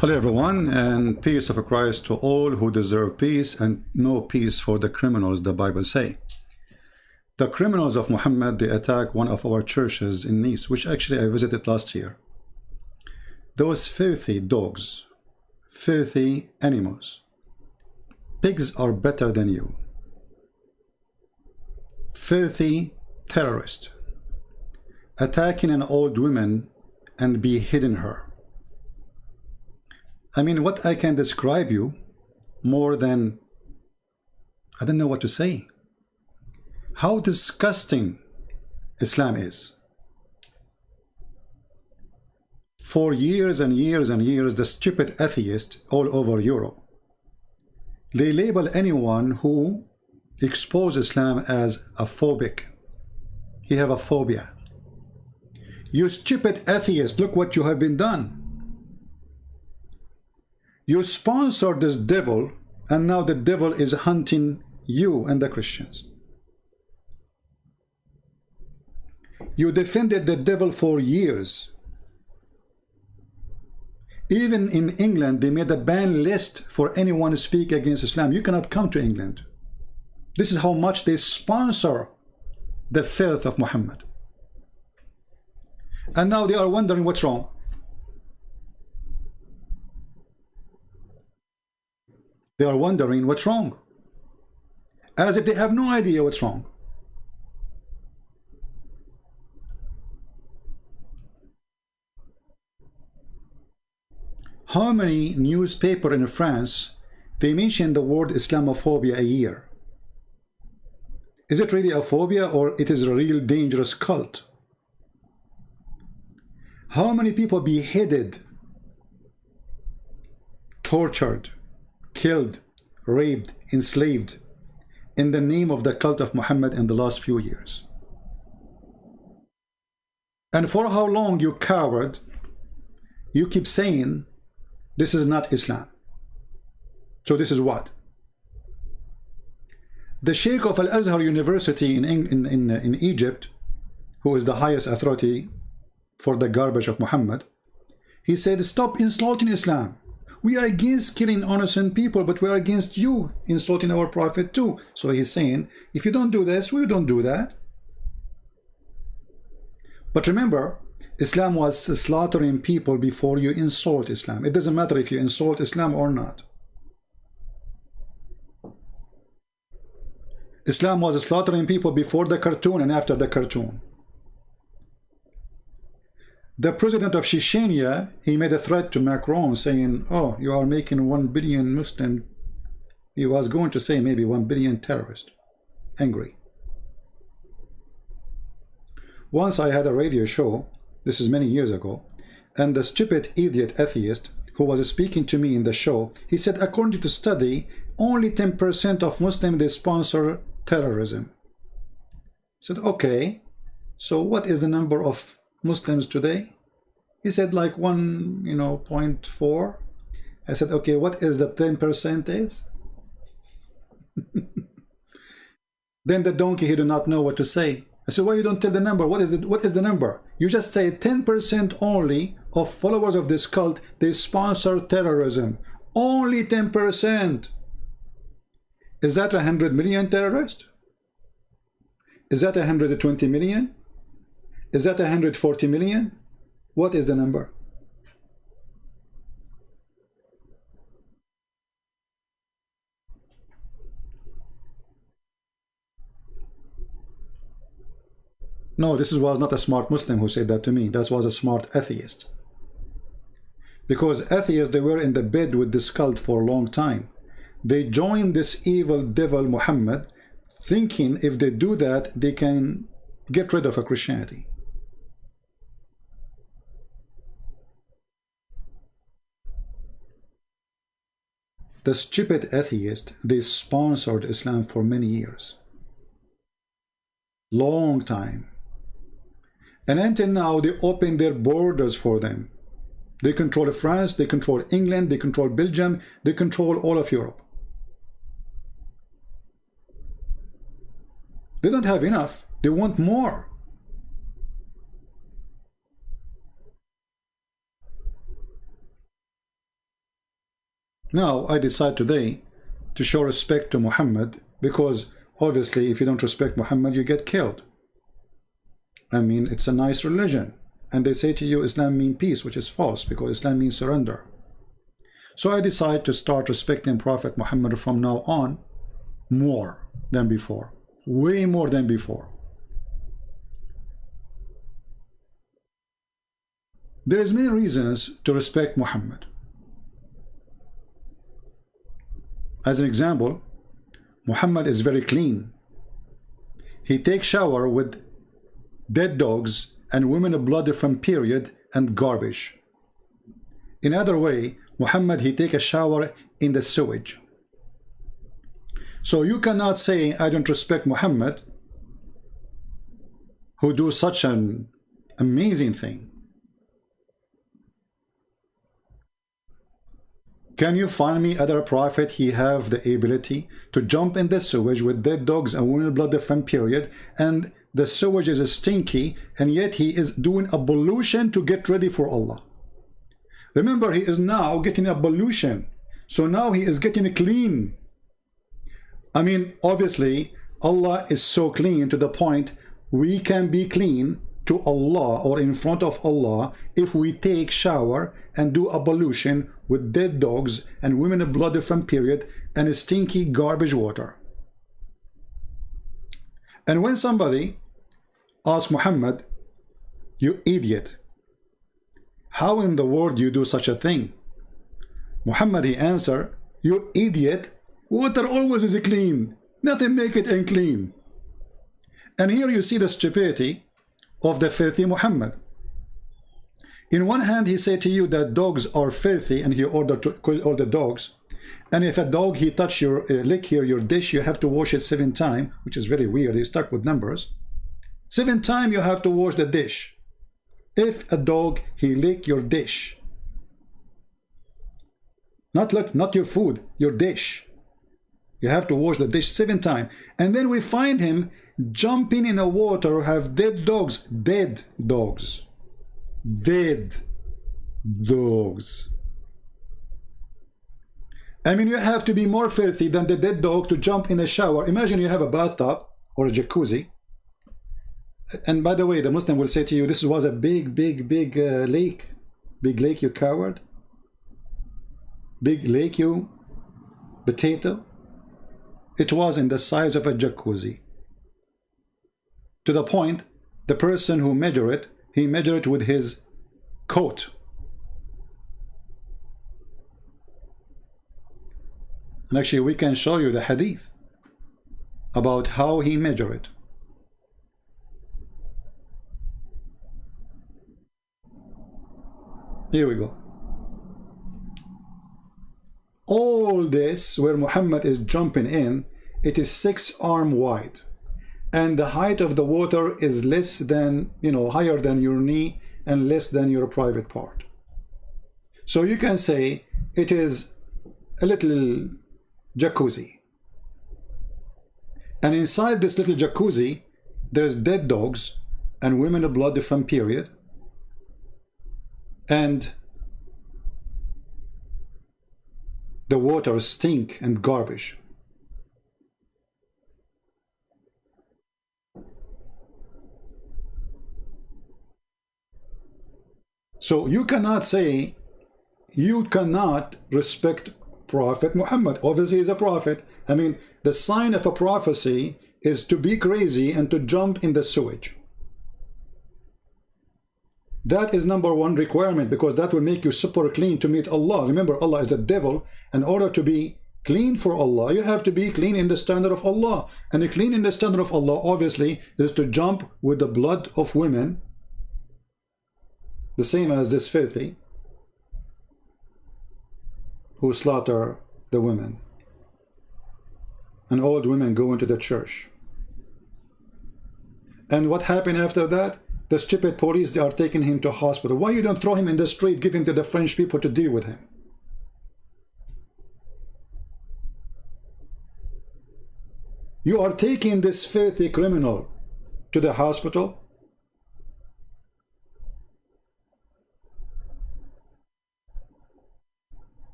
Hello everyone, and peace of Christ to all who deserve peace, and no peace for the criminals, the Bible say. The criminals of Muhammad, they attack one of our churches in Nice, which actually I visited last year. Those filthy dogs, filthy animals. Pigs are better than you. Filthy terrorist, attacking an old woman and beheading her. I mean, what I can describe you more than, I don't know what to say. How disgusting Islam is. For years and years and years, the stupid atheists all over Europe, they label anyone who exposes Islam as a phobic. You have a phobia. You stupid atheist, look what you have been done. You sponsored this devil, and now the devil is hunting you and the Christians. You defended the devil for years. Even in England, they made a ban list for anyone to speak against Islam. You cannot come to England. This is how much they sponsor the filth of Muhammad. And now they are wondering what's wrong. They are wondering what's wrong, as if they have no idea what's wrong. How many newspapers in France, they mention the word Islamophobia a year? Is it really a phobia, or it is a real dangerous cult? How many people beheaded, tortured, killed, raped, enslaved in the name of the cult of Muhammad in the last few years? And for how long, you coward, you keep saying this is not Islam? So this is what? The Sheikh of Al-Azhar University in Egypt, who is the highest authority for the garbage of Muhammad, he said, stop insulting Islam. We are against killing innocent people, but we are against you insulting our prophet too. So he's saying, if you don't do this, we don't do that. But remember, Islam was slaughtering people before you insult Islam. It doesn't matter if you insult Islam or not. Islam was slaughtering people before the cartoon and after the cartoon. The president of Chechnya, he made a threat to Macron saying, oh, you are making 1 billion Muslim. He was going to say maybe 1 billion terrorists. Angry. Once I had a radio show, this is many years ago, and the stupid idiot atheist who was speaking to me in the show, he said, according to study, only 10% of Muslims, they sponsor terrorism. I said, okay, so what is the number of Muslims today? He said like 0.4. I said, okay, what is the 10% is? Then the donkey, he did not know what to say. I said, why you don't tell the number? What is the number? You just say 10% only of followers of this cult, they sponsor terrorism. Only 10%. Is that 100 million terrorists? Is that 120 million? Is that 140 million? What is the number? No, this was not a smart Muslim who said that to me. That was a smart atheist. Because atheists, they were in the bed with this cult for a long time. They joined this evil devil Muhammad, thinking if they do that, they can get rid of a Christianity. The stupid atheist, they sponsored Islam for many years. Long time. And until now, they open their borders for them. They control France, they control England, they control Belgium, they control all of Europe. They don't have enough. They want more. Now I decide today to show respect to Muhammad, because obviously if you don't respect Muhammad, you get killed. I mean, it's a nice religion. And they say to you, Islam means peace, which is false, because Islam means surrender. So I decide to start respecting Prophet Muhammad from now on more than before. Way more than before. There is many reasons to respect Muhammad. As an example, Muhammad is very clean. He takes shower with dead dogs and women blood from period and garbage. In other way, Muhammad, he take a shower in the sewage. So you cannot say, I don't respect Muhammad, who do such an amazing thing. Can you find me other prophet he have the ability to jump in the sewage with dead dogs and women blood from period, and the sewage is stinky, and yet he is doing ablution to get ready for Allah? Remember, he is now getting ablution, so now he is getting clean. I mean, obviously Allah is so clean to the point we can be clean to Allah or in front of Allah if we take shower and do ablution with dead dogs and women blood from period and stinky garbage water. And when somebody asks Muhammad, you idiot, how in the world you do such a thing? Muhammad, he answer, you idiot, water always is clean, nothing make it unclean. And here you see the stupidity of the filthy Muhammad. In one hand, he said to you that dogs are filthy, and he ordered to kill all the dogs. And if a dog he touch your lick here your dish, you have to wash it 7 times, which is very weird. He's stuck with numbers. 7 times you have to wash the dish. If a dog he lick your dish, not your food, your dish, you have to wash the dish 7 times. And then we find him jumping in the water, have dead dogs, dead dogs. Dead dogs. I mean, you have to be more filthy than the dead dog to jump in a shower. Imagine you have a bathtub or a jacuzzi. And by the way, the Muslim will say to you, this was a big lake. Big lake, you coward. Big lake, you potato. It was in the size of a jacuzzi. To the point, the person who measured it, he measured it with his coat. And actually we can show you the hadith about how he measured it. Here we go. All this where Muhammad is jumping in, it is 6 arms wide. And the height of the water is less than, higher than your knee and less than your private part. So you can say it is a little jacuzzi. And inside this little jacuzzi, there's dead dogs and women of blood from period. And the water stink and garbage. So you cannot say, you cannot respect Prophet Muhammad. Obviously he's a prophet. I mean, the sign of a prophecy is to be crazy and to jump in the sewage. That is #1 requirement, because that will make you super clean to meet Allah. Remember, Allah is the devil. In order to be clean for Allah, you have to be clean in the standard of Allah. And the clean in the standard of Allah, obviously, is to jump with the blood of women, the same as this filthy who slaughter the women. And old women go into the church. And what happened after that? The stupid police, they are taking him to hospital. Why you don't throw him in the street, give him to the French people to deal with him? You are taking this filthy criminal to the hospital.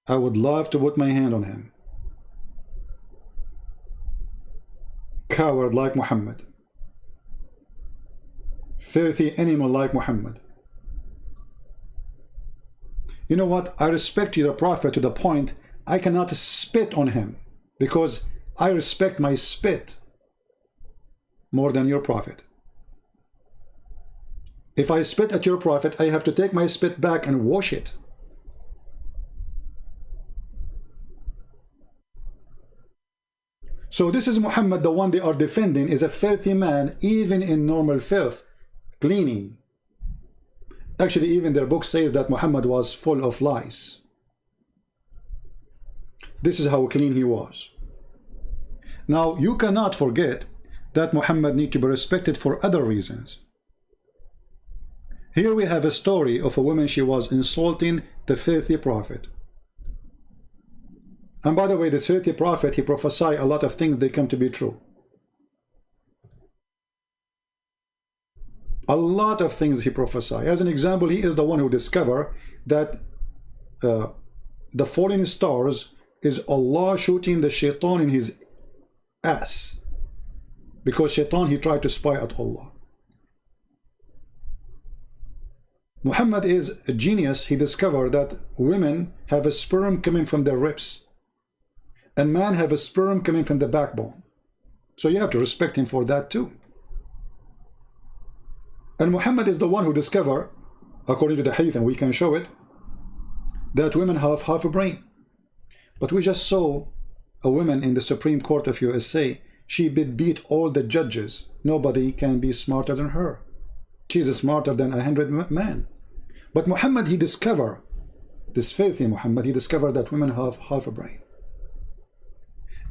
I would love to put my hand on him. Coward like Muhammad. Filthy animal like Muhammad. You know what? I respect you, the Prophet, to the point I cannot spit on him, because I respect my spit more than your Prophet. If I spit at your Prophet, I have to take my spit back and wash it. So this is Muhammad, the one they are defending, is a filthy man, even in normal filth, cleaning. Actually, even their book says that Muhammad was full of lies. This is how clean he was. Now, you cannot forget that Muhammad needs to be respected for other reasons. Here we have a story of a woman, she was insulting the filthy prophet. And by the way, this filthy prophet, he prophesied a lot of things, they come to be true. A lot of things he prophesied. As an example, he is the one who discovered that the falling stars is Allah shooting the shaitan in his ass. Because shaitan, he tried to spy at Allah. Muhammad is a genius. He discovered that women have a sperm coming from their ribs, and man have a sperm coming from the backbone. So you have to respect him for that too. And Muhammad is the one who discovered, according to the hadith, and we can show it, that women have half a brain. But we just saw a woman in the Supreme Court of USA. She beat all the judges. Nobody can be smarter than her. She's smarter than 100 men. But Muhammad, he discovered, this filthy Muhammad, he discovered that women have half a brain.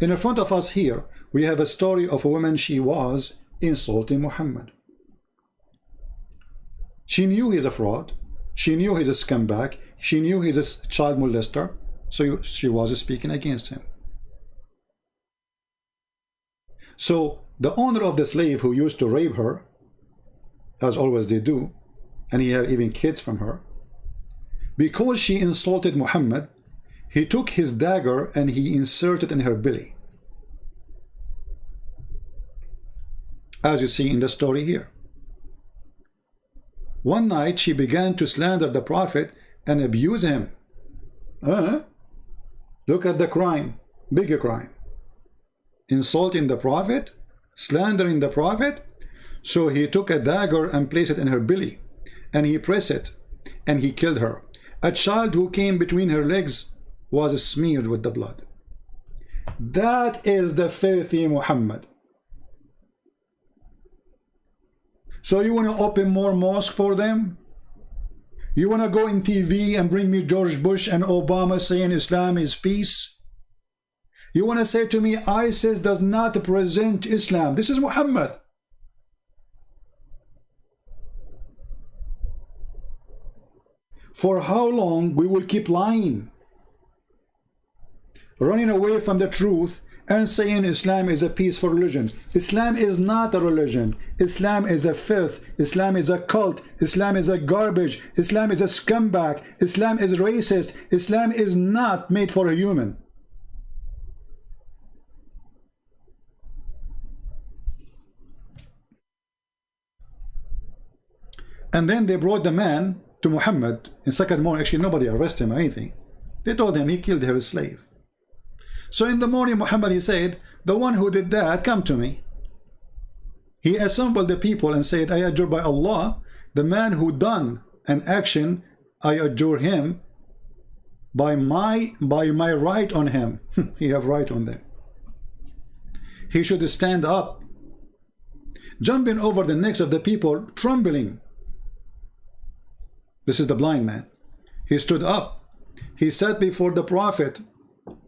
In front of us here, we have a story of a woman, she was insulting Muhammad. She knew he's a fraud. She knew he's a scumbag. She knew he's a child molester. So she was speaking against him. So the owner of the slave who used to rape her, as always they do, and he had even kids from her, because she insulted Muhammad, he took his dagger and he inserted in her belly, as you see in the story here. One night she began to slander the Prophet and abuse him. Look at the crime, bigger crime. Insulting the Prophet, slandering the Prophet. So he took a dagger and placed it in her belly, and he pressed it, and he killed her. A child who came between her legs was smeared with the blood. That is the filthy Muhammad. So you want to open more mosques for them? You want to go in TV and bring me George Bush and Obama saying Islam is peace? You want to say to me ISIS does not present Islam? This is Muhammad. For how long we will keep lying? Running away from the truth and saying Islam is a peaceful religion. Islam is not a religion. Islam is a filth. Islam is a cult. Islam is a garbage. Islam is a scumbag. Islam is racist. Islam is not made for a human. And then they brought the man to Muhammad in second morning. Actually, nobody arrested him or anything. They told him he killed her slave. So in the morning, Muhammad, he said, the one who did that, come to me. He assembled the people and said, I adjure by Allah, the man who done an action, I adjure him by my right on him. He have right on them. He should stand up, jumping over the necks of the people, trembling. This is the blind man. He stood up. He sat before the Prophet,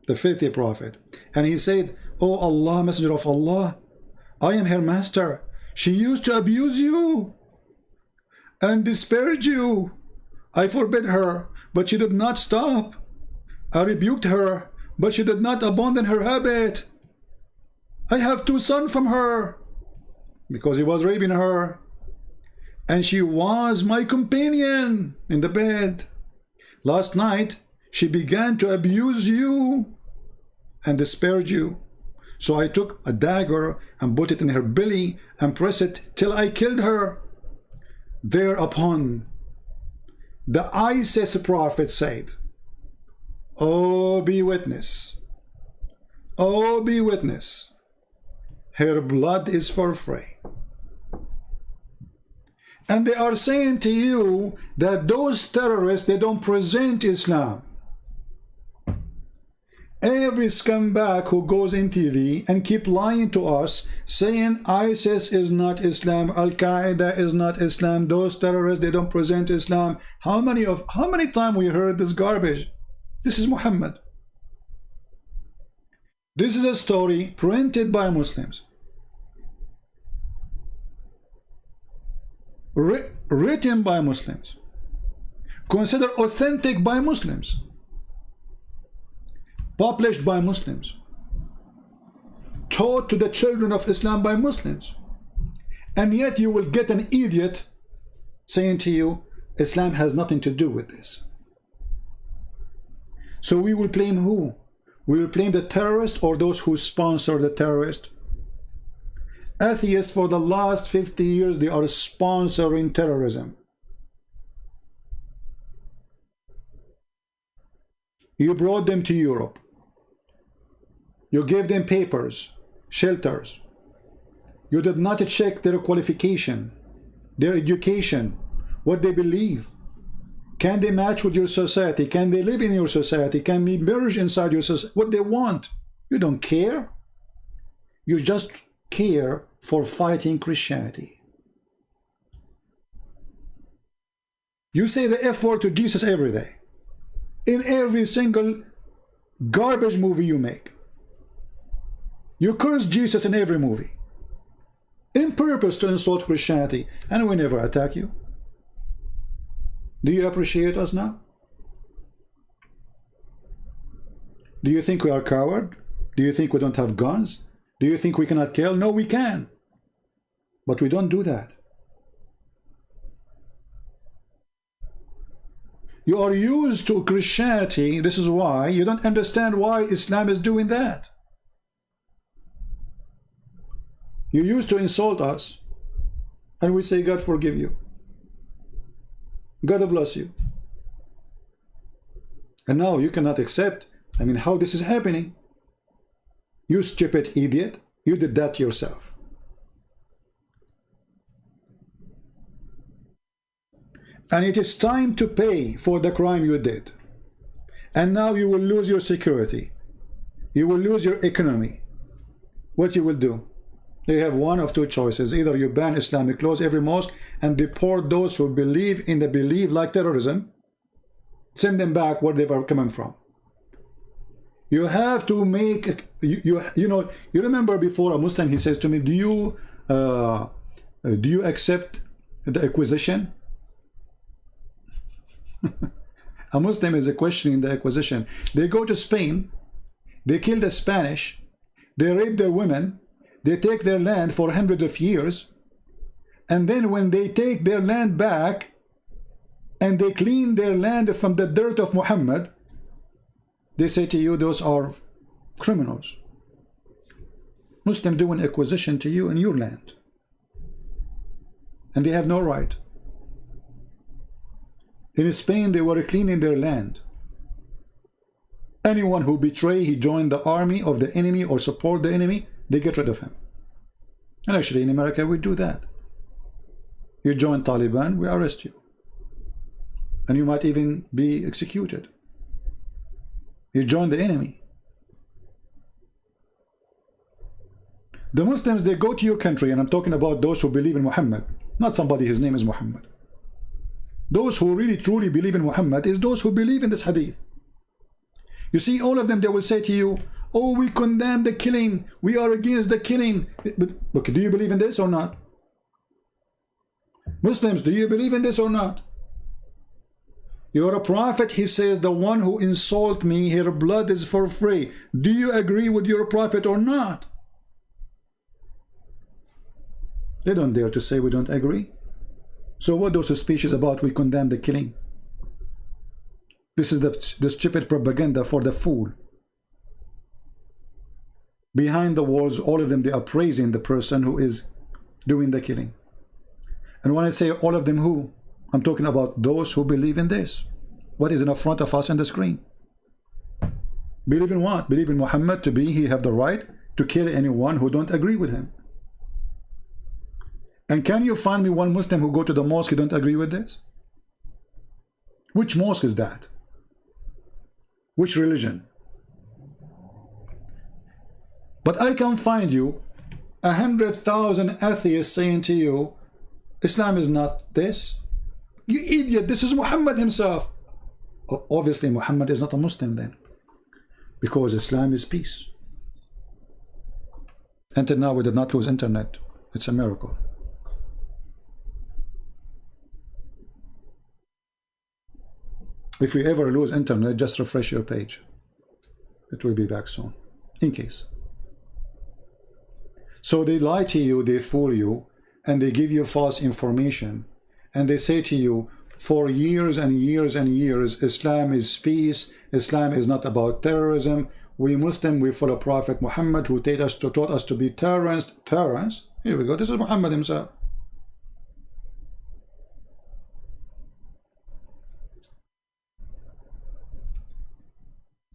the filthy Prophet, and he said, Oh Allah, Messenger of Allah, I am her master. She used to abuse you and disparage you. I forbid her, but she did not stop. I rebuked her, but she did not abandon her habit. I have 2 sons from her, because he was raping her, and she was my companion in the bed. Last night She began to abuse you and disparage you. So I took a dagger and put it in her belly and pressed it till I killed her. Thereupon the ISIS prophet said, oh, be witness. Oh, be witness. Her blood is for free. And they are saying to you that those terrorists, they don't present Islam. Every scumbag who goes in TV and keep lying to us, saying ISIS is not Islam, Al-Qaeda is not Islam, those terrorists, they don't present Islam. How many times we heard this garbage? This is Muhammad. This is a story printed by Muslims, written by Muslims, considered authentic by Muslims, published by Muslims, taught to the children of Islam by Muslims. And yet you will get an idiot saying to you, Islam has nothing to do with this. So we will blame who? We will blame the terrorist or those who sponsor the terrorist? Atheists for the last 50 years, they are sponsoring terrorism. You brought them to Europe. You gave them papers, shelters. You did not check their qualification, their education, what they believe. Can they match with your society? Can they live in your society? Can we merge inside your society? What they want? You don't care. You just care for fighting Christianity. You say the F word to Jesus every day. In every single garbage movie you make. You curse Jesus in every movie. In purpose to insult Christianity. And we never attack you. Do you appreciate us now? Do you think we are coward? Do you think we don't have guns? Do you think we cannot kill? No, we can. But we don't do that. You are used to Christianity. This is why you don't understand why Islam is doing that. You used to insult us, and we say, God forgive you. God bless you. And now you cannot accept, I mean, how this is happening. You stupid idiot, you did that yourself. And it is time to pay for the crime you did. And now you will lose your security. You will lose your economy. What you will do? You have one of two choices. Either you ban Islamic laws, every mosque, and deport those who believe in the belief like terrorism. Send them back where they were coming from. You have to make, you know, you remember before a Muslim, he says to me, do you accept the acquisition? A Muslim is questioning the acquisition. They go to Spain, they kill the Spanish, they rape their women, they take their land for hundreds of years, and then when they take their land back and they clean their land from the dirt of Muhammad, they say to you, those are criminals. Muslim doing acquisition to you in your land, and they have no right. In Spain, they were cleaning their land. Anyone who betray, he joined the army of the enemy or support the enemy, they get rid of him. And actually in America we do that. You join Taliban, we arrest you. And you might even be executed. You join the enemy. The Muslims, they go to your country, and I'm talking about those who believe in Muhammad, not somebody his name is Muhammad. Those who really truly believe in Muhammad is those who believe in this hadith. You see, all of them, they will say to you, oh, we condemn the killing, we are against the killing. But do you believe in this or not? Muslims, do you believe in this or not? You're a prophet, he says, the one who insult me, her blood is for free. Do you agree with your prophet or not? They don't dare to say we don't agree. So what those speeches about we condemn the killing? This is the stupid propaganda for the fool. Behind the walls, all of them, they are praising the person who is doing the killing. And when I say all of them, who? I'm talking about those who believe in this. What is in front of us on the screen? Believe in what? Believe in Muhammad to be, he have the right to kill anyone who don't agree with him. And can you find me one Muslim who go to the mosque who don't agree with this? Which mosque is that? Which religion? But I can find you 100,000 atheists saying to you, Islam is not this. You idiot, this is Muhammad himself. Obviously Muhammad is not a Muslim then, because Islam is peace. Until now we did not lose internet. It's a miracle. If we ever lose internet, just refresh your page. It will be back soon, in case. So they lie to you, they fool you, and they give you false information. And they say to you, for years and years and years, Islam is peace, Islam is not about terrorism. We Muslim, we follow Prophet Muhammad, who taught us to be terrorists. Terrorists? Here we go, this is Muhammad himself.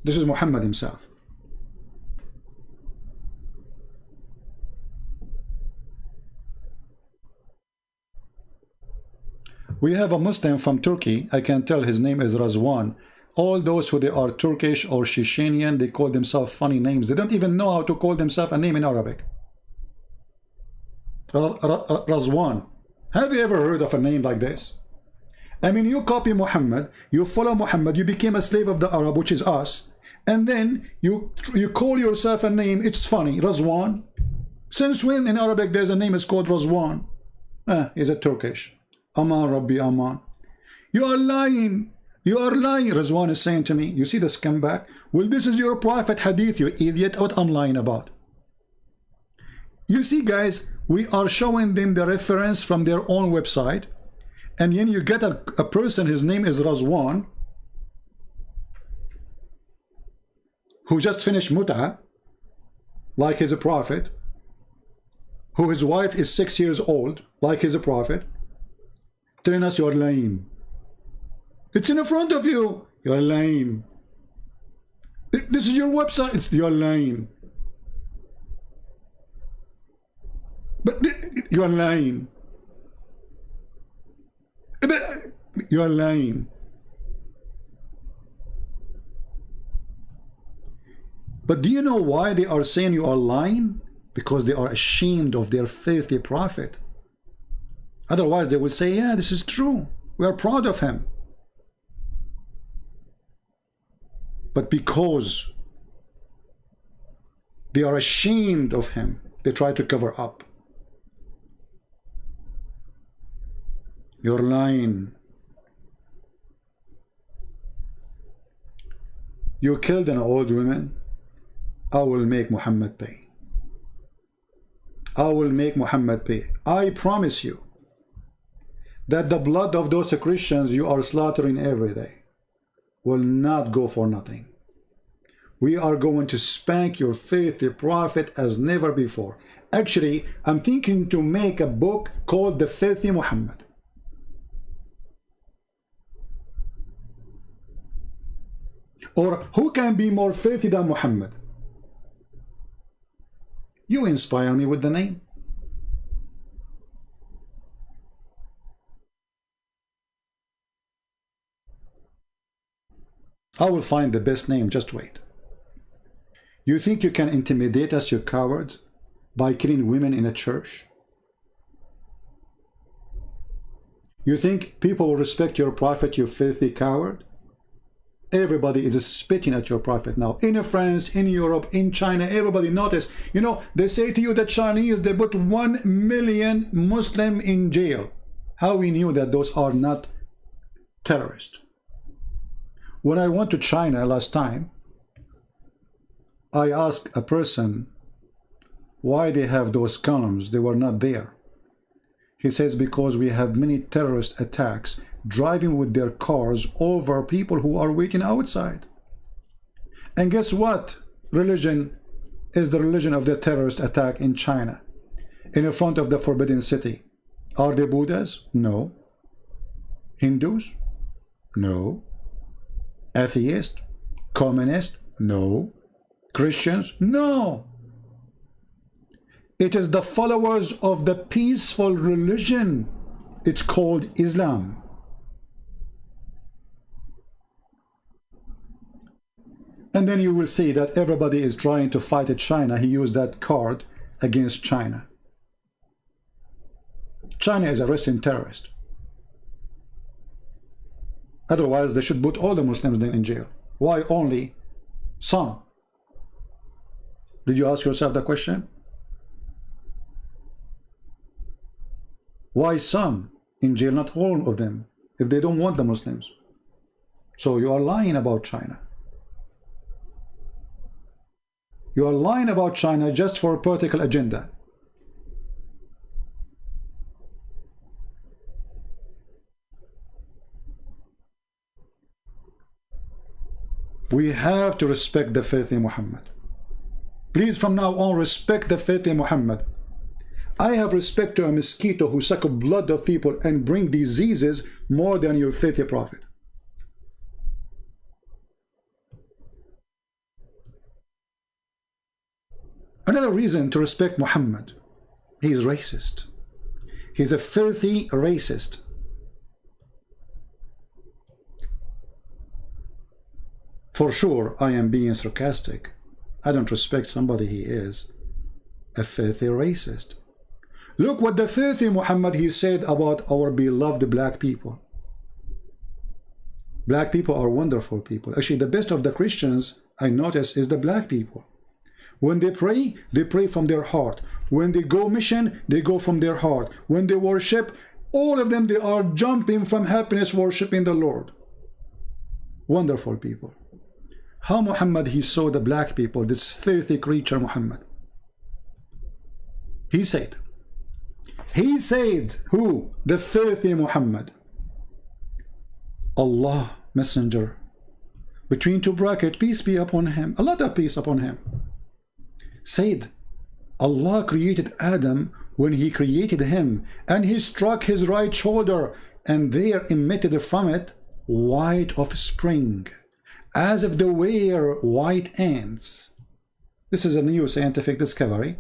This is Muhammad himself. We have a Muslim from Turkey. I can tell his name is Razwan. All those who they are Turkish or Chechenian, they call themselves funny names. They don't even know how to call themselves a name in Arabic. Razwan. Have you ever heard of a name like this? I mean, you copy Muhammad, you follow Muhammad, you became a slave of the Arab, which is us, and then you call yourself a name. It's funny, Razwan. Since when in Arabic there's a name is called Razwan? Is it Turkish? Aman Rabbi Aman. You are lying. You are lying. Razwan is saying to me, you see the scumbag? Well, this is your prophet hadith, you idiot. What I'm lying about? You see, guys, we are showing them the reference from their own website, and then you get a person, his name is Razwan, who just finished Mut'a, like he's a prophet, who his wife is 6 years old, like he's a prophet, telling us you're lying. It's in front of you. You're lying. This is your website. You're lying. But you're lying. You're lying. But do you know why they are saying you are lying? Because they are ashamed of their filthy prophet. Otherwise they would say, yeah, this is true. We are proud of him. But because they are ashamed of him, they try to cover up. You're lying. You killed an old woman. I will make Muhammad pay. I will make Muhammad pay. I promise you that the blood of those Christians you are slaughtering every day will not go for nothing. We are going to spank your faithful prophet as never before. Actually, I'm thinking to make a book called The Filthy Muhammad. Or who can be more filthy than Muhammad? You inspire me with the name. I will find the best name, just wait. You think you can intimidate us, you cowards, by killing women in a church? You think people will respect your prophet, you filthy coward? Everybody is spitting at your prophet now. In France, in Europe, in China, everybody notice. You know, they say to you that Chinese, they put 1 million Muslim in jail. How we knew that those are not terrorists? When I went to China last time, I asked a person why they have those columns. They were not there. He says, because we have many terrorist attacks driving with their cars over people who are waiting outside. And guess what religion is the religion of the terrorist attack in China, in front of the Forbidden City? Are they Buddhas? No. Hindus? No. Atheist? Communist? No. Christians? No. It is the followers of the peaceful religion. It's called Islam. And then you will see that everybody is trying to fight China. He used that card against China. China is arresting terrorists. Otherwise, they should put all the Muslims then in jail. Why only some? Did you ask yourself the question? Why some in jail, not all of them, if they don't want the Muslims? So you are lying about China. You are lying about China just for a political agenda. We have to respect the faith in Muhammad. Please, from now on, respect the faith in Muhammad. I have respect to a mosquito who suck blood of people and bring diseases more than your faithful prophet. Another reason to respect Muhammad: he is racist. He's a filthy racist. For sure, I am being sarcastic. I don't respect somebody he is a filthy racist. Look what the filthy Muhammad he said about our beloved black people. Black people are wonderful people. Actually, the best of the Christians I notice is the black people. When they pray from their heart. When they go mission, they go from their heart. When they worship, all of them, they are jumping from happiness worshiping the Lord. Wonderful people. How Muhammad he saw the black people, this filthy creature Muhammad. He said, who? The filthy Muhammad. Allah, messenger, between two brackets, peace be upon him, a lot of peace upon him, said, Allah created Adam when he created him, and he struck his right shoulder, and there emitted from it white offspring, as if they were white ants. This is a new scientific discovery.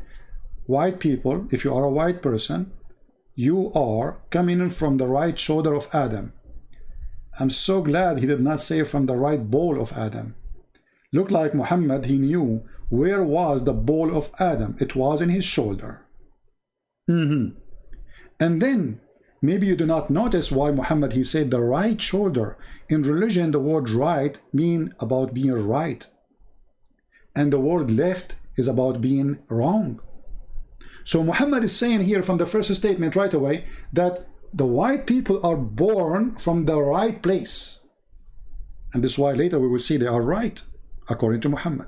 White people, if you are a white person, you are coming in from the right shoulder of Adam. I'm so glad he did not say from the right ball of Adam. Looked like Muhammad, he knew where was the ball of Adam. It was in his shoulder. And then maybe you do not notice why Muhammad he said the right shoulder. In religion, the word right mean about being right, and the word left is about being wrong. So Muhammad is saying here from the first statement right away that the white people are born from the right place, and this is why later we will see they are right according to Muhammad.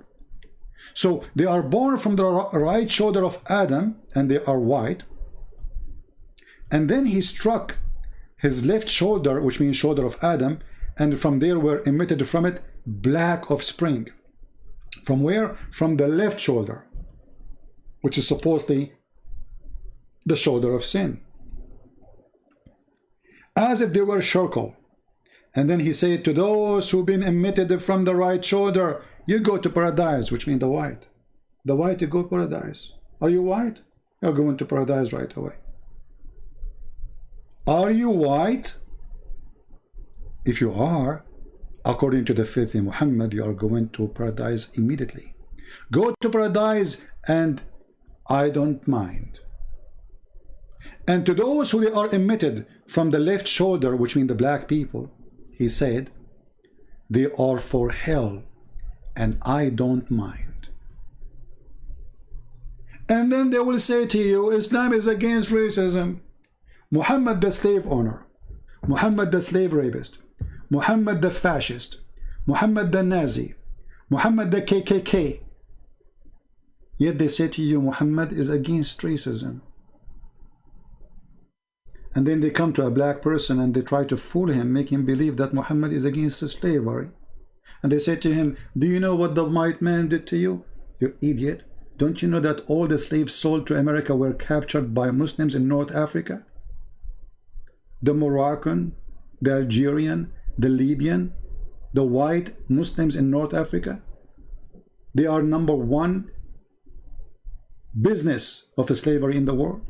So they are born from the right shoulder of Adam, and they are white. And then he struck his left shoulder, which means shoulder of Adam, and from there were emitted from it black offspring. From where? From the left shoulder, which is supposedly the shoulder of sin, as if they were charcoal. And then he said, to those who've been emitted from the right shoulder, you go to paradise, which means the white. The white, you go to paradise. Are you white? You're going to paradise right away. Are you white? If you are, according to the faith in Muhammad, you are going to paradise immediately. Go to paradise and I don't mind. And to those who are emitted from the left shoulder, which means the black people, he said, they are for hell, and I don't mind. And then they will say to you, Islam is against racism. Muhammad the slave owner, Muhammad the slave rapist, Muhammad the fascist, Muhammad the Nazi, Muhammad the KKK. Yet they say to you, Muhammad is against racism. And then they come to a black person and they try to fool him, make him believe that Muhammad is against slavery. And they say to him, do you know what the white man did to you? You idiot. Don't you know that all the slaves sold to America were captured by Muslims in North Africa? The Moroccan, the Algerian, the Libyan, the white Muslims in North Africa, they are #1 business of slavery in the world.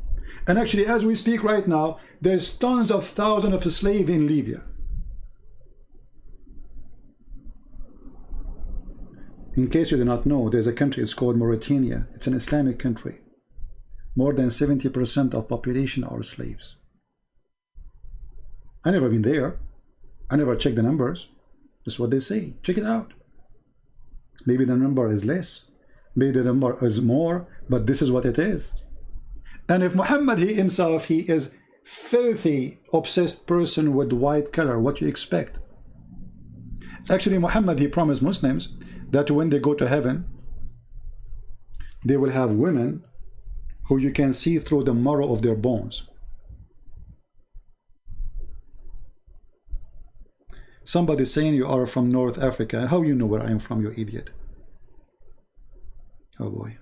And actually, as we speak right now, there's tons of thousands of slaves in Libya. In case you do not know, there's a country, it's called Mauritania. It's an Islamic country. More than 70% of population are slaves. I never been there. I never checked the numbers. That's what they say. Check it out. Maybe the number is less. Maybe the number is more, but this is what it is. And if Muhammad he himself, he is filthy, obsessed person with white color, what you expect? Actually, Muhammad, he promised Muslims that when they go to heaven, they will have women who you can see through the marrow of their bones. Somebody saying you are from North Africa. How you know where I am from, you idiot? Oh boy.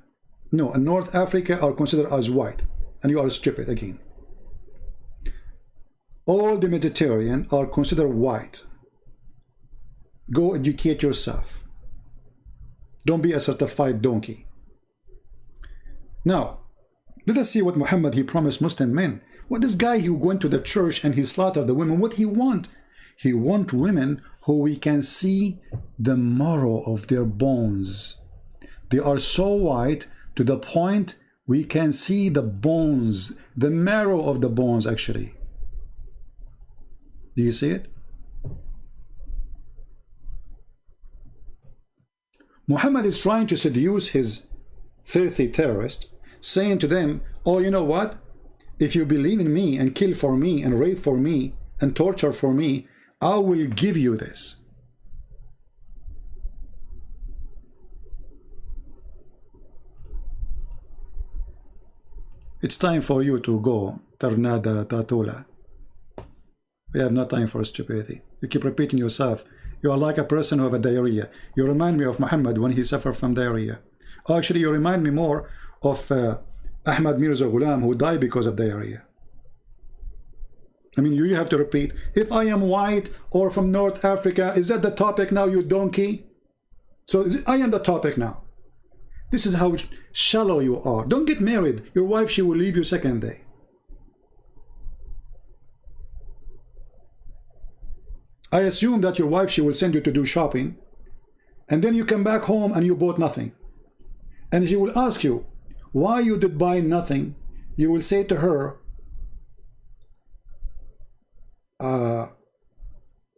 No, in North Africa are considered as white, and you are stupid again. All the Mediterranean are considered white. Go educate yourself. Don't be a certified donkey. Now, let us see what Muhammad he promised Muslim men. What this guy who went to the church and he slaughtered the women, what he want? He want women who we can see the marrow of their bones. They are so white to the point we can see the bones, the marrow of the bones actually. Do you see it? Muhammad is trying to seduce his filthy terrorists, saying to them, oh, you know what? If you believe in me and kill for me and rape for me and torture for me, I will give you this. It's time for you to go, Tarnada Tatula. We have no time for stupidity. You keep repeating yourself. You are like a person who have a diarrhea. You remind me of Muhammad when he suffered from diarrhea. Actually, you remind me more of Ahmad Mirza Ghulam, who died because of diarrhea. I mean, you have to repeat, if I am white or from North Africa, is that the topic now, you donkey? So I am the topic now. This is how shallow you are. Don't get married. Your wife, she will leave you second day. I assume that your wife, she will send you to do shopping, and then you come back home and you bought nothing. And she will ask you, why you did buy nothing? You will say to her,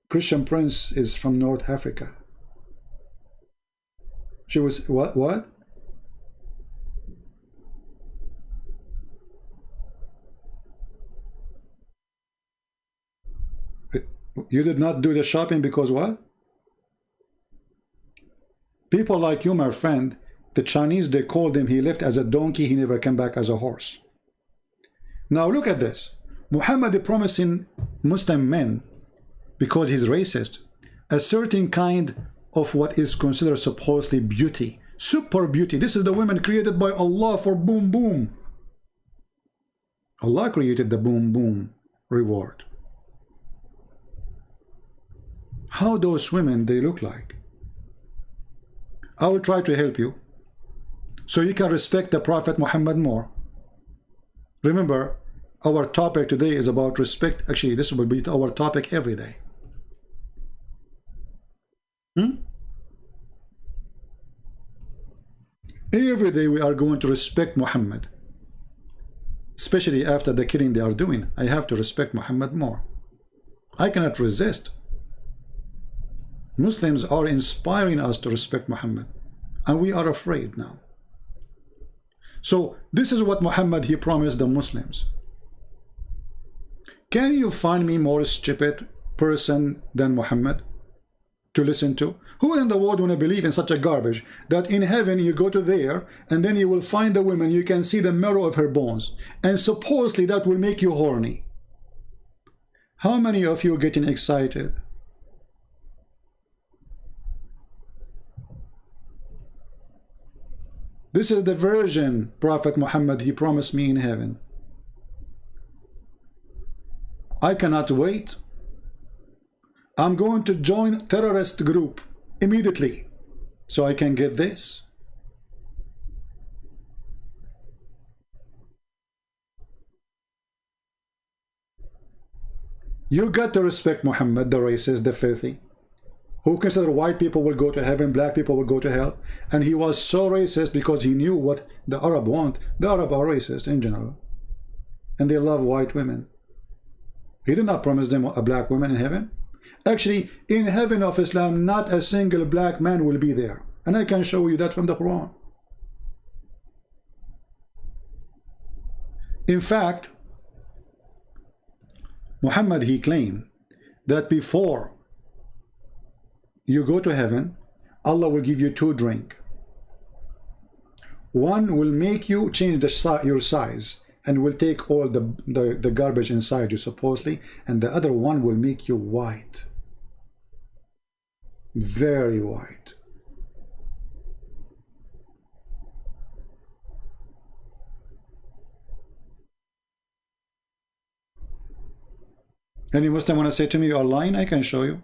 Christian Prince is from North Africa. She was, what? You did not do the shopping because what? People like you, my friend, the Chinese, they called him, he left as a donkey, he never came back as a horse. Now look at this. Muhammad promising Muslim men, because he's racist, a certain kind of what is considered supposedly beauty, super beauty. This is the women created by Allah for boom boom. Allah created the boom boom reward. How those women they look like? I will try to help you so you can respect the Prophet Muhammad more. Remember, our topic today is about respect. Actually, this will be our topic every day. Every day we are going to respect Muhammad, especially after the killing they are doing. I have to respect Muhammad more. I cannot resist. Muslims are inspiring us to respect Muhammad, and we are afraid now. So this is what Muhammad he promised the Muslims. Can you find me more stupid person than Muhammad to listen to? Who in the world want to believe in such a garbage that in heaven you go to there and then you will find a woman, you can see the marrow of her bones, and supposedly that will make you horny? How many of you getting excited? This is the version Prophet Muhammad, he promised me in heaven. I cannot wait. I'm going to join terrorist group immediately so I can get this. You got to respect Muhammad, the racist, the filthy, who considered white people will go to heaven, black people will go to hell. And he was so racist because he knew what the Arab want. The Arab are racist in general. And they love white women. He did not promise them a black woman in heaven. Actually, in heaven of Islam, not a single black man will be there. And I can show you that from the Quran. In fact, Muhammad, he claimed that before you go to heaven, Allah will give you two drinks. One will make you change your size and will take all the garbage inside you, supposedly, and the other one will make you white. Very white. Any Muslim want to say to me you are lying? I can show you.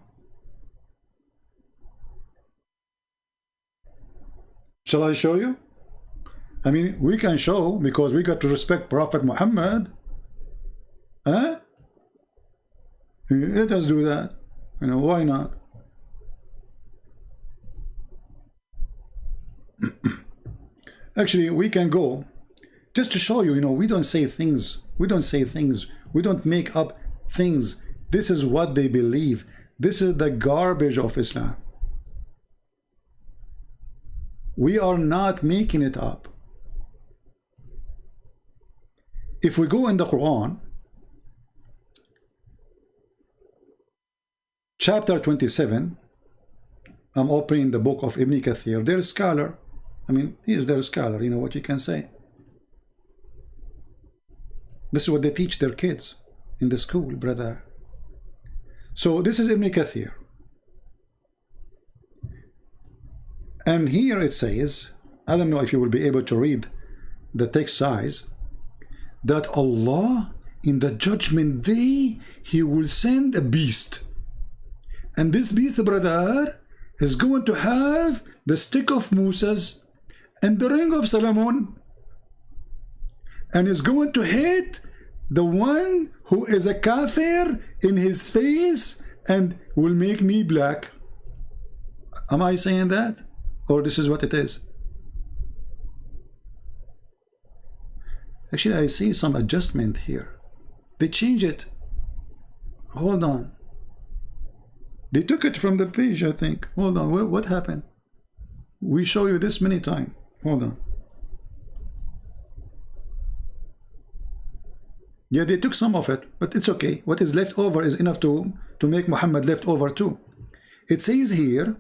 Shall I show you? I mean, we can show because we got to respect Prophet Muhammad. Huh? Let us do that. You know, why not? Actually, we can go just to show you, you know, we don't say things. We don't say things. We don't make up things. This is what they believe. This is the garbage of Islam. We are not making it up. If we go in the Quran, chapter 27, I'm opening the book of Ibn Kathir. They're a scholar. I mean, he is their scholar. You know what you can say. This is what they teach their kids in the school, brother. So this is Ibn Kathir. And here it says, I don't know if you will be able to read the text size, that Allah in the judgment day, he will send a beast. And this beast, brother, is going to have the stick of Moses and the ring of Solomon, and is going to hit the one who is a kafir in his face and will make me black. Am I saying that? Or this is what it is? Actually, I see some adjustment here. They change it. Hold on. They took it from the page, I think. Hold on. What happened? We show you this many times. Hold on. Yeah, they took some of it, but it's okay. What is left over is enough to make Muhammad left over too. It says here,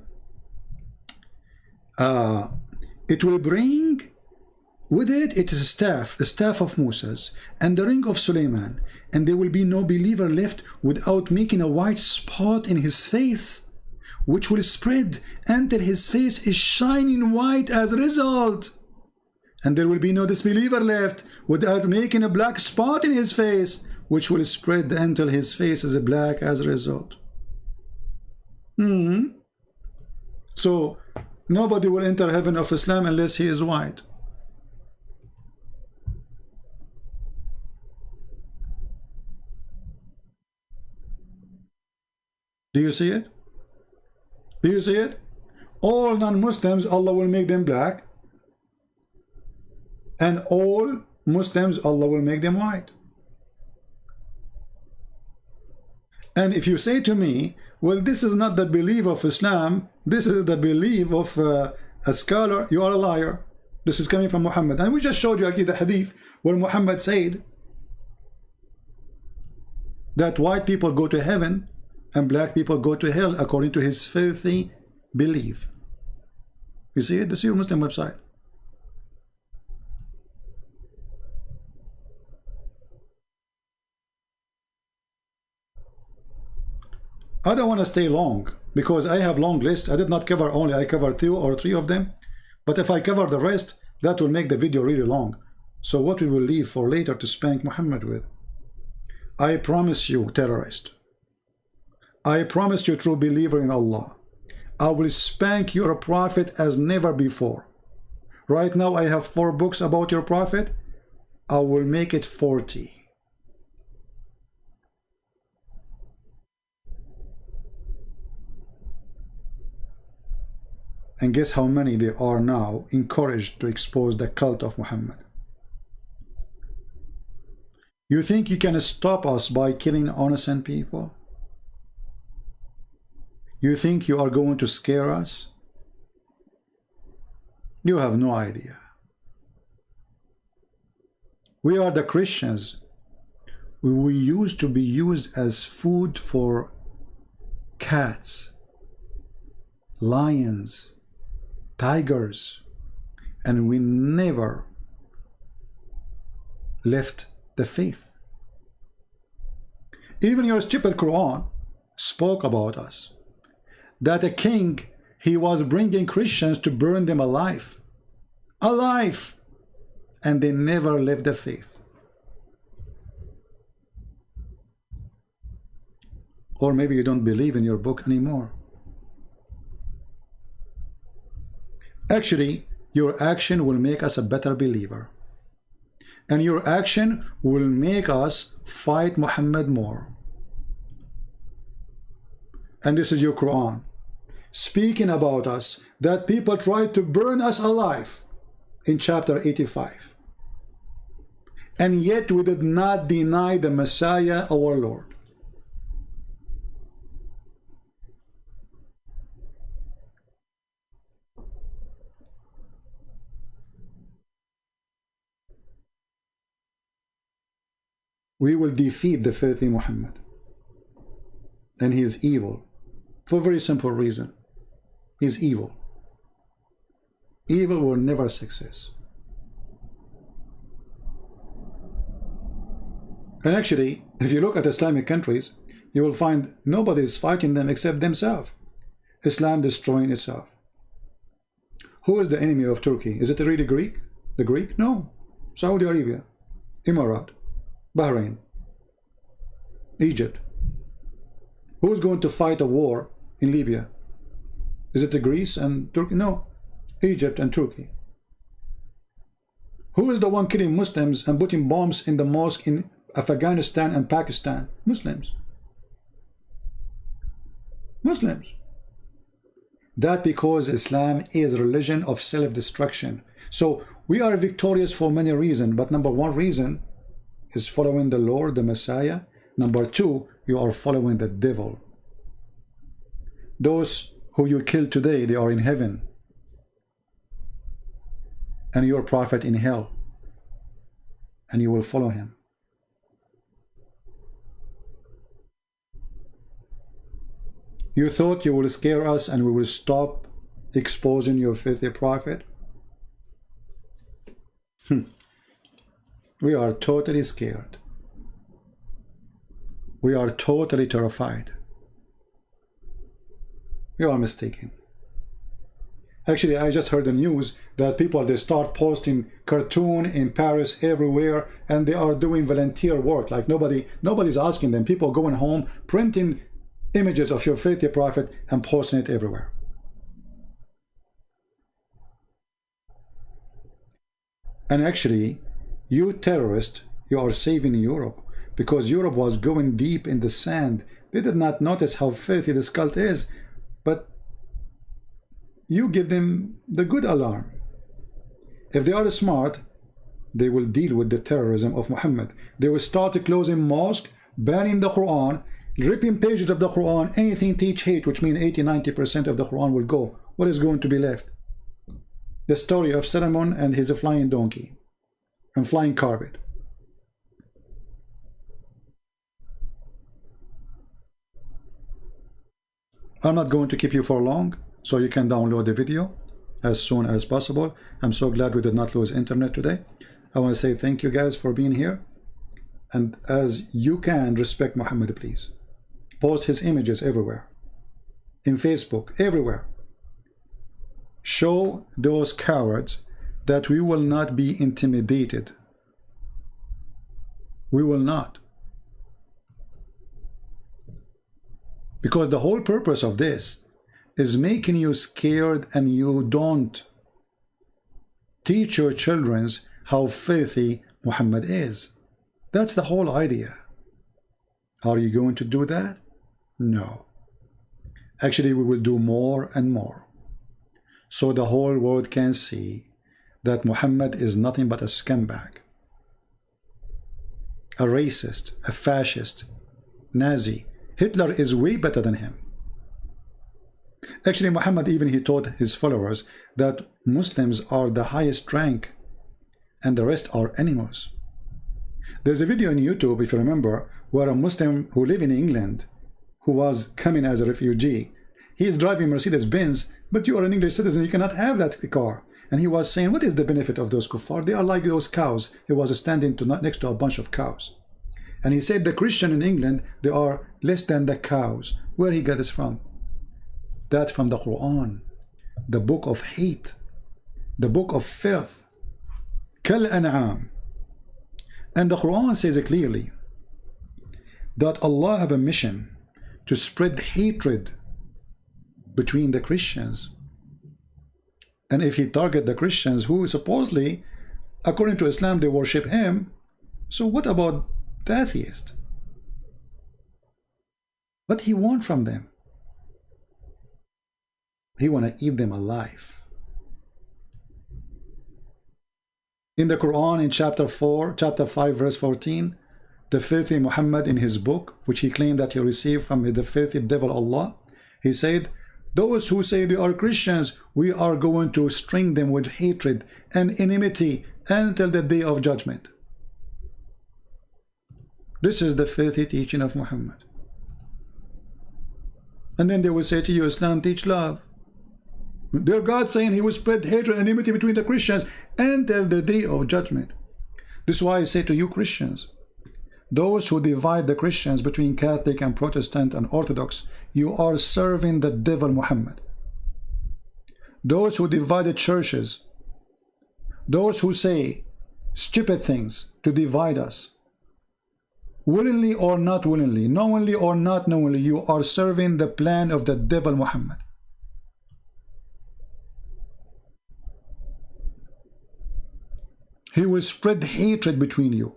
it will bring with it, it is a staff, the staff of Moses, and the ring of Suleiman, and there will be no believer left without making a white spot in his face, which will spread until his face is shining white as a result. And there will be no disbeliever left without making a black spot in his face, which will spread until his face is black as a result. So nobody will enter heaven of Islam unless he is white. Do you see it? Do you see it? All non-Muslims, Allah will make them black. And all Muslims, Allah will make them white. And if you say to me, well, this is not the belief of Islam, this is the belief of a scholar, you are a liar. This is coming from Muhammad. And we just showed you actually the hadith where Muhammad said that white people go to heaven and black people go to hell according to his filthy belief. You see it? This is your Muslim website. I don't want to stay long because I have long list. I did not cover only, I covered 2 or 3 of them. But if I cover the rest, that will make the video really long. So what we will leave for later to spank Muhammad with. I promise you, terrorist. I promise you, true believer in Allah. I will spank your prophet as never before. Right now I have 4 books about your prophet. I will make it 40. And guess how many they are now encouraged to expose the cult of Muhammad. You think you can stop us by killing innocent people? You think you are going to scare us? You have no idea. We are the Christians. We used to be used as food for cats, lions, tigers, and we never left the faith. Even your stupid Quran spoke about us, that a king, he was bringing Christians to burn them alive, and they never left the faith. Or maybe you don't believe in your book anymore. Actually, your action will make us a better believer. And your action will make us fight Muhammad more. And this is your Quran, speaking about us, that people tried to burn us alive in chapter 85. And yet we did not deny the Messiah, our Lord. We will defeat the filthy Muhammad. And he is evil. For a very simple reason. He is evil. Evil will never succeed. And actually, if you look at Islamic countries, you will find nobody is fighting them except themselves. Islam destroying itself. Who is the enemy of Turkey? Is it really Greek? The Greek? No. Saudi Arabia, Emirat, Bahrain, Egypt. Who is going to fight a war in Libya? Is it the Greece and Turkey? No. Egypt and Turkey. Who is the one killing Muslims and putting bombs in the mosque in Afghanistan and Pakistan? Muslims. Muslims. That because Islam is a religion of self-destruction. So we are victorious for many reasons, but number 1 reason is following the Lord, the Messiah. Number 2, you are following the devil. Those who you kill today, they are in heaven. And your prophet in hell. And you will follow him. You thought you will scare us and we will stop exposing your filthy prophet? We are totally scared. We are totally terrified. You are mistaken. Actually, I just heard the news that people, they start posting cartoon in Paris everywhere, and they are doing volunteer work. Like nobody's asking them. People going home, printing images of your faithful prophet and posting it everywhere. And actually, you terrorists, you are saving Europe, because Europe was going deep in the sand. They did not notice how filthy this cult is, but you give them the good alarm. If they are smart, they will deal with the terrorism of Muhammad. They will start closing mosques, banning the Quran, ripping pages of the Quran, anything teach hate, which means 80–90% of the Quran will go. What is going to be left? The story of Solomon and his flying donkey and flying carpet. I'm not going to keep you for long, so you can download the video as soon as possible. I'm so glad we did not lose internet today. I want to say thank you guys for being here. And as you can, respect Muhammad, please. post his images everywhere, in Facebook, everywhere. Show those cowards that we will not be intimidated. We will not. Because the whole purpose of this is making you scared, and you don't teach your children how filthy Muhammad is. That's the whole idea. Are you going to do that? No. Actually, we will do more and more, so the whole world can see that Muhammad is nothing but a scumbag, a racist, a fascist, Nazi. Hitler is way better than him. Actually, Muhammad, even he taught his followers that Muslims are the highest rank and the rest are animals. There's a video on YouTube, if you remember, where a Muslim who live in England, who was coming as a refugee, he is driving Mercedes-Benz, but you are an English citizen, you cannot have that car. And he was saying, what is the benefit of those kuffar? They are like those cows. He was standing next to a bunch of cows. And he said the Christian in England, they are less than the cows. Where he got this from? That from the Quran, the book of hate, the book of filth. Kal an'am. And the Quran says it clearly that Allah have a mission to spread hatred between the Christians. And if he target the Christians who supposedly, according to Islam, they worship him, so what about the atheist? What he want from them? He want to eat them alive. In the Quran, in chapter 5, verse 14, the filthy Muhammad, in his book, which he claimed that he received from the filthy devil Allah, he said, those who say they are Christians, we are going to string them with hatred and enmity until the day of judgment. This is the filthy teaching of Muhammad. And then they will say to you, Islam teach love. Their God saying he will spread hatred and enmity between the Christians until the day of judgment. This is why I say to you Christians, those who divide the Christians between Catholic and Protestant and Orthodox, you are serving the devil Muhammad. Those who divide the churches, those who say stupid things to divide us, willingly or not willingly, knowingly or not knowingly, you are serving the plan of the devil Muhammad. He will spread hatred between you.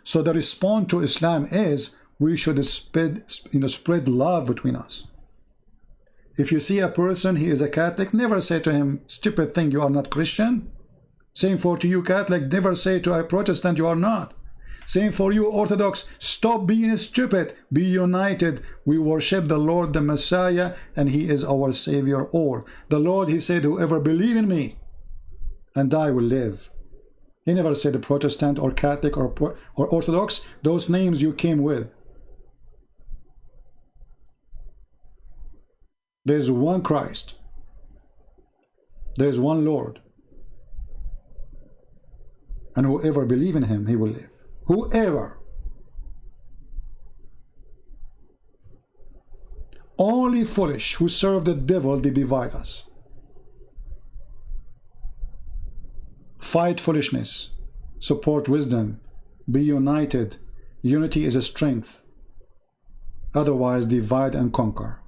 So the response to Islam is we should spread love between us. If you see a person, he is a Catholic, never say to him, stupid thing, you are not Christian. Same for to you Catholic, never say to a Protestant, you are not. Same for you Orthodox, stop being stupid, be united. We worship the Lord, the Messiah, and he is our Savior all. The Lord, he said, whoever believe in me and I will live. He never said Protestant or Catholic or Orthodox, those names you came with. There's one Christ. There's one Lord. And whoever believe in him, he will live. Whoever. Only foolish who serve the devil, they divide us. Fight foolishness, support wisdom, be united. Unity is a strength. Otherwise, divide and conquer.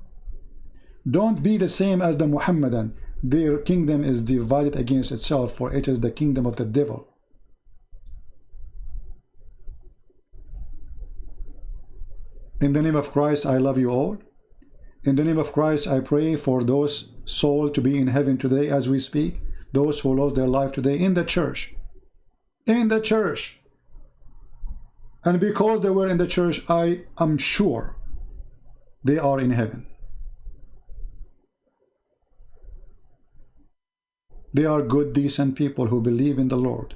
Don't be the same as the Muhammadan. Their kingdom is divided against itself, for it is the kingdom of the devil. In the name of Christ, I love you all. In the name of Christ, I pray for those souls to be in heaven today as we speak. Those who lost their life today in the church. In the church. And because they were in the church, I am sure they are in heaven. They are good, decent people who believe in the Lord,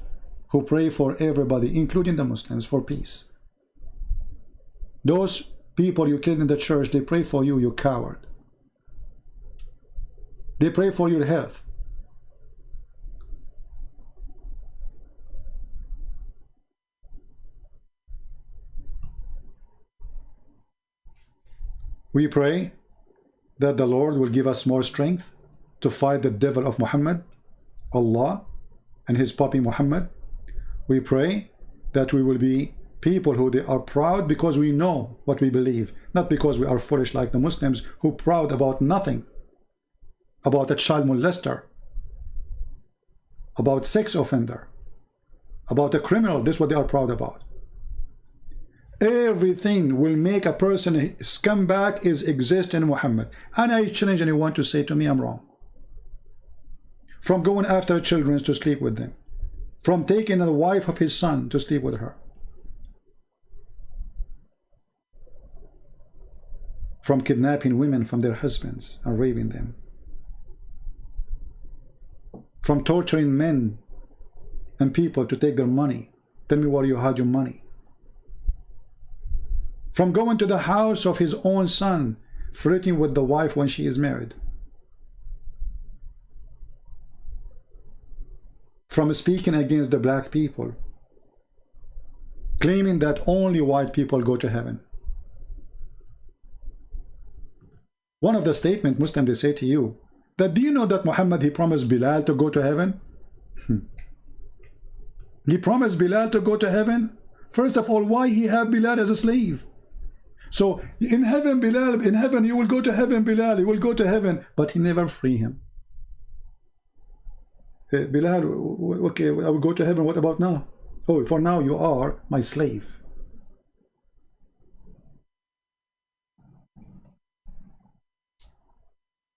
who pray for everybody, including the Muslims, for peace. Those people you killed in the church, they pray for you, you coward. They pray for your health. We pray that the Lord will give us more strength to fight the devil of Muhammad, Allah, and his puppy Muhammad. We pray that we will be people who they are proud because we know what we believe, not because we are foolish like the Muslims who proud about nothing, about a child molester, about sex offender, about a criminal. This is what they are proud about. Everything will make a person a scumbag is exist in Muhammad. And I challenge anyone to say to me I'm wrong. From going after children to sleep with them, from taking the wife of his son to sleep with her, from kidnapping women from their husbands and raping them, from torturing men and people to take their money. Tell me where you had your money. From going to the house of his own son, flirting with the wife when she is married. From speaking against the black people, claiming that only white people go to heaven. One of the statements Muslims they say to you, that do you know that Muhammad, he promised Bilal to go to heaven? He promised Bilal to go to heaven? First of all, why he had Bilal as a slave? So in heaven, Bilal, in heaven, you will go to heaven, Bilal, you will go to heaven. But he never free him. Bilal, okay, I will go to heaven, what about now? Oh, for now you are my slave.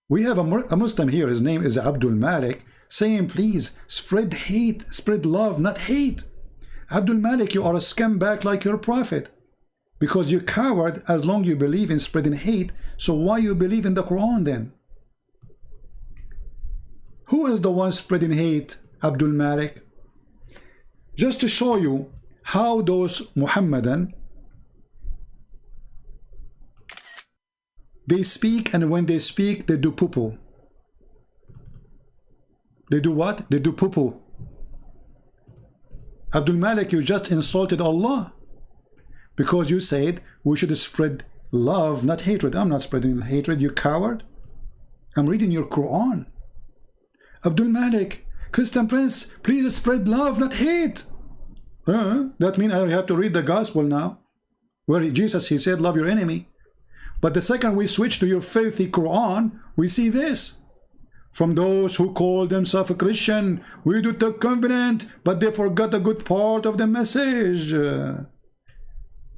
We have a Muslim here, his name is Abdul Malik, saying please spread hate, spread love, not hate. Abdul Malik, you are a scumbag like your prophet, because you coward as long you believe in spreading hate. So why you believe in the Quran then? Who is the one spreading hate? Abdul Malik. Just to show you how those Muhammadan, they speak, and when they speak they do poo-poo. They do what? They do poo-poo. Abdul Malik, you just insulted Allah because you said we should spread love, not hatred. I'm not spreading hatred, you coward. I'm reading your Quran. Abdul Malik, Christian Prince, please spread love, not hate. That means I have to read the gospel now, where Jesus, he said love your enemy. But the second we switch to your filthy Quran, we see this. From those who call themselves a Christian, we do take covenant, but they forgot a good part of the message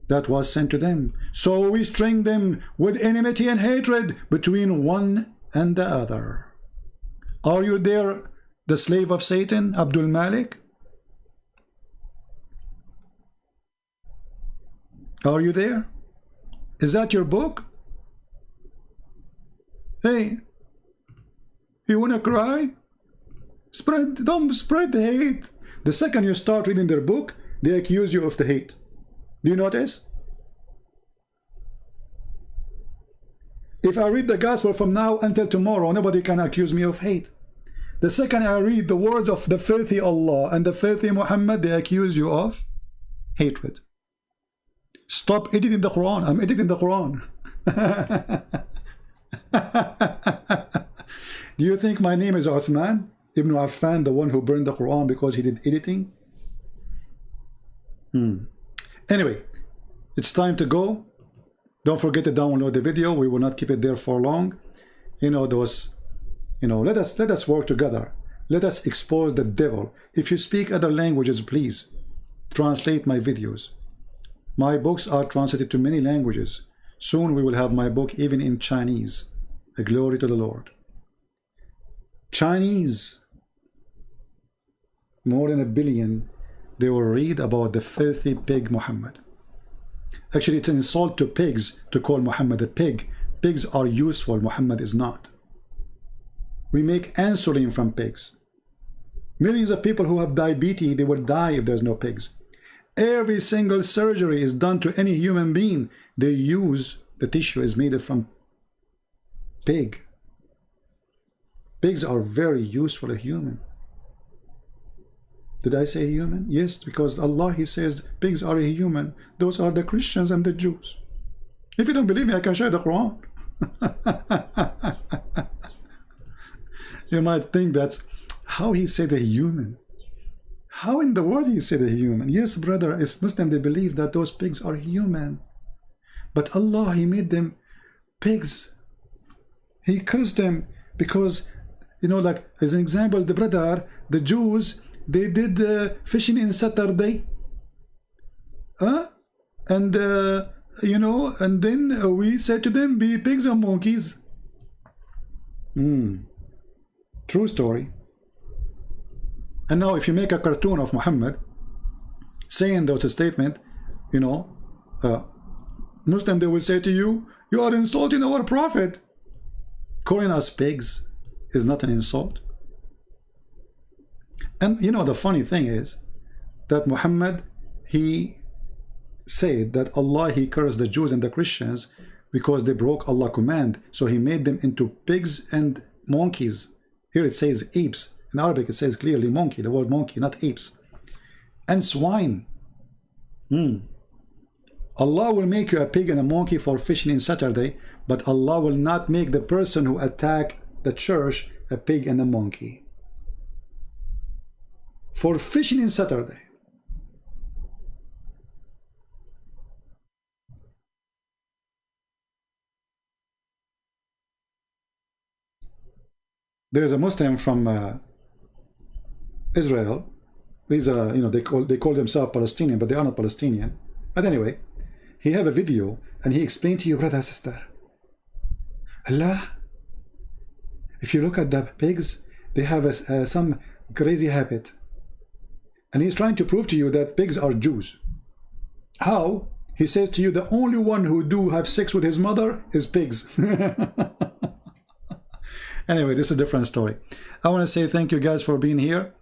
that was sent to them. So we string them with enmity and hatred between one and the other. Are you there, the slave of Satan, Abdul Malik? Are you there? Is that your book? Hey, you wanna cry? Don't spread the hate. The second you start reading their book, they accuse you of the hate. Do you notice? If I read the gospel from now until tomorrow, nobody can accuse me of hate. The second I read the words of the filthy Allah and the filthy Muhammad, they accuse you of hatred. Stop editing the Quran. I'm editing the Quran. Do you think my name is Uthman Ibn Affan, the one who burned the Quran because he did editing? Anyway, it's time to go. Don't forget to download the video. We will not keep it there for long. You know, let us work together. Let us expose the devil. If you speak other languages, please translate my videos. My books are translated to many languages. Soon we will have my book even in Chinese. A glory to the Lord. Chinese, more than 1 billion, they will read about the filthy pig Muhammad. Actually, it's an insult to pigs to call Muhammad a pig. Pigs are useful, Muhammad is not. We make insulin from pigs. Millions of people who have diabetes, they will die if there's no pigs. Every single surgery is done to any human being. They use, the tissue is made from pig. Pigs are very useful, a human. Did I say human? Yes, because Allah, he says pigs are a human. Those are the Christians and the Jews. If you don't believe me, I can show you the Quran. You might think that's how he said a human. How in the world he said a human? Yes, brother, it's Muslim, they believe that those pigs are human. But Allah, He made them pigs. He cursed them because, you know, like as an example, the Jews, they did fishing in Saturday. And, you know, and then we said to them, be pigs and monkeys. True story. And now if you make a cartoon of Muhammad saying those statement, you know, Muslim, they will say to you, you are insulting our prophet. Calling us pigs is not an insult. And you know, the funny thing is that Muhammad, he said that Allah, He cursed the Jews and the Christians because they broke Allah's command. So He made them into pigs and monkeys. Here it says apes. In Arabic it says clearly monkey, the word monkey, not apes. And swine. Allah will make you a pig and a monkey for fishing in Saturday, but Allah will not make the person who attack the church a pig and a monkey. For fishing in Saturday. There is a Muslim from Israel. He's a, you know, they call themselves Palestinian, but they are not Palestinian. But anyway, he have a video and he explained to you, brother, sister, Allah, if you look at the pigs, they have some crazy habit. And he's trying to prove to you that pigs are Jews. How? He says to you, the only one who do have sex with his mother is pigs. Anyway, this is a different story. I want to say thank you guys for being here.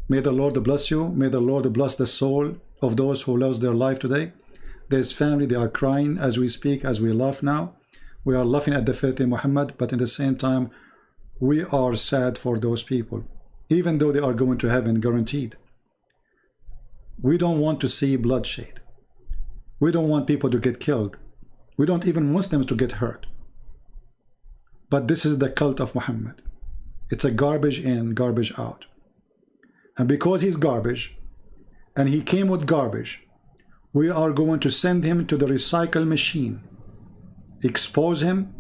May the Lord bless you. May the Lord bless the soul of those who lost their life today. There's family, they are crying as we speak, as we laugh now. We are laughing at the filthy Muhammad, but at the same time, we are sad for those people, even though they are going to heaven guaranteed. We don't want to see bloodshed. We don't want people to get killed. We don't even Muslims to get hurt. But this is the cult of Muhammad. It's a garbage in, garbage out. And because he's garbage, and he came with garbage, we are going to send him to the recycle machine, expose him,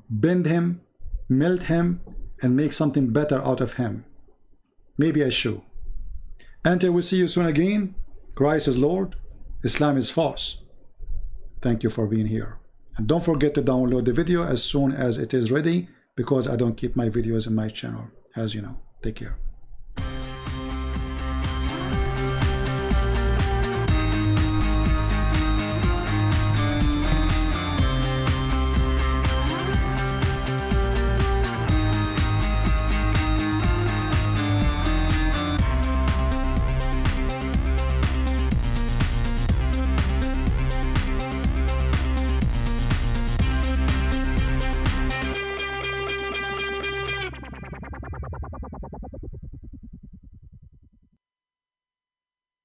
bend him, melt him, and make something better out of him. Maybe a shoe. Until we see you soon again, Christ is Lord, Islam is false. Thank you for being here. And don't forget to download the video as soon as it is ready, because I don't keep my videos in my channel, as you know. Take care.